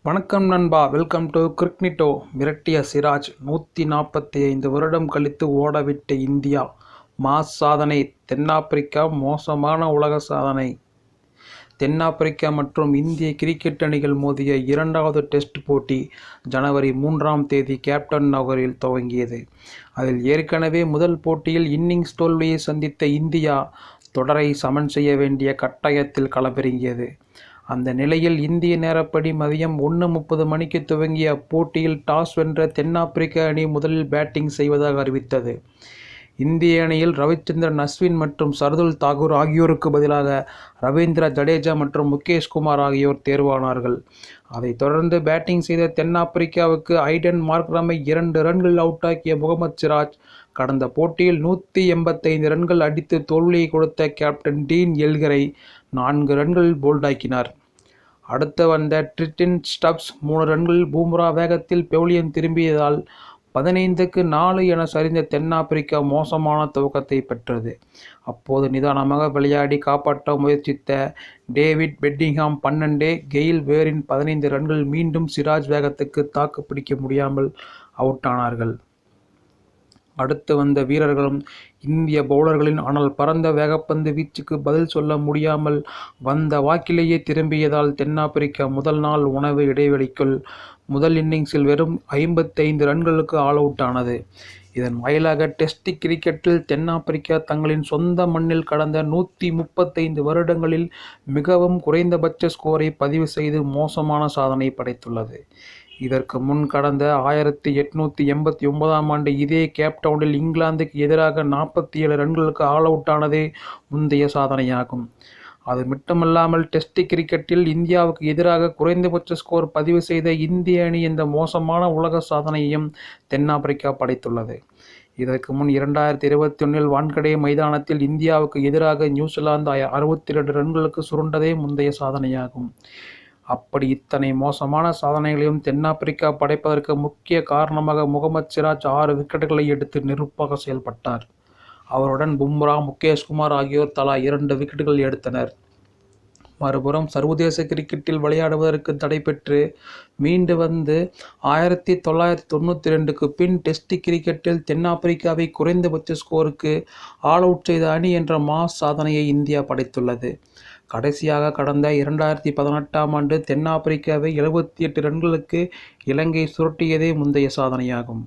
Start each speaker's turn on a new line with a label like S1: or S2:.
S1: வணக்கம் நண்பா, welcome to கிரிக்னிட்டோ. மிரட்டிய சிராஜ் 145 வருடம் கழித்து ஓடவிட்ட இந்தியா மாஸ் சாதனை. தென்னாப்பிரிக்கா மோசமான உலக சாதனை. தென்னாப்பிரிக்கா மற்றும் இந்திய கிரிக்கெட் அணிகள் மோதிய இரண்டாவது டெஸ்ட் போட்டி ஜனவரி 3ஆம் தேதி கேப்டன் நகரில் துவங்கியது. அதில் ஏற்கனவே முதல் போட்டியில் இன்னிங்ஸ் தோல்வியை சந்தித்த இந்தியா தொடரை சமன் செய்ய வேண்டிய கட்டாயத்தில் களமிறங்கியது. அந்த நிலையில் இந்திய நேரப்படி மதியம் 1:30 மணிக்கு துவங்கிய அப்போட்டியில் டாஸ் வென்ற தென்னாப்பிரிக்க அணி முதலில் பேட்டிங் செய்வதாக அறிவித்தது. இந்திய அணியில் ரவிச்சந்திரன் அஸ்வின் மற்றும் சர்துல் தாக்கூர் ஆகியோருக்கு பதிலாக ரவீந்திர ஜடேஜா மற்றும் முகேஷ் குமார் ஆகியோர் தேர்வானார்கள். அதைத் தொடர்ந்து பேட்டிங் செய்த தென்னாப்பிரிக்காவுக்கு ஐடன் மார்க்ரமை 2 ரன்கள் அவுட்டாக்கிய முகமது சிராஜ் கடந்த போட்டியில் 185 ரன்கள் அடித்து தோல்வியை கொடுத்த கேப்டன் டீன் எல்கரை 4 ரன்களில் போல்டாக்கினார். அடுத்து வந்த ட்ரிஸ்டன் ஸ்டப்ஸ் 3 ரன்களில் பூம்ரா வேகத்தில் பெவிலியன் திரும்பியதால் 15க்கு 4 என சரிந்த தென்னாப்பிரிக்கா மோசமான துவக்கத்தை பெற்றது. அப்போது நிதானமாக விளையாடி காப்பாற்ற முயற்சித்த டேவிட் பெட்டிங்ஹாம் 12, கெயில் வேரின் 15 ரன்கள் மீண்டும் சிராஜ் வேகத்துக்கு தாக்கு பிடிக்க முடியாமல் அவுட் ஆனார்கள். அடுத்து வந்த வீரர்களும் இந்திய பவுலர்களின் ஆனால் பரந்த வேகப்பந்து வீச்சுக்கு பதில் சொல்ல முடியாமல் வந்த வாக்கிலேயே திரும்பியதால் தென்னாப்பிரிக்கா முதல் நாள் உணவு இடைவெளிக்குள் முதல் இன்னிங்ஸில் வெறும் 55 ரன்களுக்கு ஆல் அவுட் ஆனது. இதன் வாயிலாக டெஸ்ட் கிரிக்கெட்டில் தென்னாப்பிரிக்கா தங்களின் சொந்த மண்ணில் கடந்த 135 வருடங்களில் மிகவும் குறைந்தபட்ச ஸ்கோரை பதிவு செய்து மோசமான சாதனை படைத்துள்ளது. இதற்கு முன் கடந்த 1889ஆம் ஆண்டு இதே கேப்டவுனில் இங்கிலாந்துக்கு எதிராக 47 ரன்களுக்கு ஆல் அவுட் ஆனதே முந்தைய சாதனையாகும். அது மட்டுமல்லாமல் டெஸ்ட் கிரிக்கெட்டில் இந்தியாவுக்கு எதிராக குறைந்தபட்ச ஸ்கோர் பதிவு செய்த இந்திய அணி இந்த மோசமான உலக சாதனையையும் தென்னாப்பிரிக்கா படைத்துள்ளது. இதற்கு முன் 2021இல் வான்கடே மைதானத்தில் இந்தியாவுக்கு எதிராக நியூசிலாந்து 62 ரன்களுக்கு சுருண்டதே முந்தைய சாதனையாகும். அப்படி இத்தனை மோசமான சாதனைகளையும் தென்னாப்பிரிக்கா படைப்பதற்கு முக்கிய காரணமாக முகமது சிராஜ் 6 விக்கெட்டுகளை எடுத்து நெருப்பாக செயல்பட்டார். அவருடன் பும்ரா, முகேஷ் குமார் ஆகியோர் தலா 2 விக்கெட்டுகள் எடுத்தனர். மறுபுறம் சர்வதேச கிரிக்கெட்டில் விளையாடுவதற்கு தடை பெற்று மீண்டு வந்து 1992க்கு பின் டெஸ்ட் கிரிக்கெட்டில் தென்னாப்பிரிக்காவை குறைந்தபட்ச ஸ்கோருக்கு ஆல் அவுட் செய்த அணி என்ற மாஸ் சாதனையை இந்தியா படைத்துள்ளது. கடைசியாக கடந்த 2018ஆம் ஆண்டு தென்னாப்பிரிக்காவை 78 ரன்களுக்கு இலங்கை சுருட்டியதே முந்தைய சாதனையாகும்.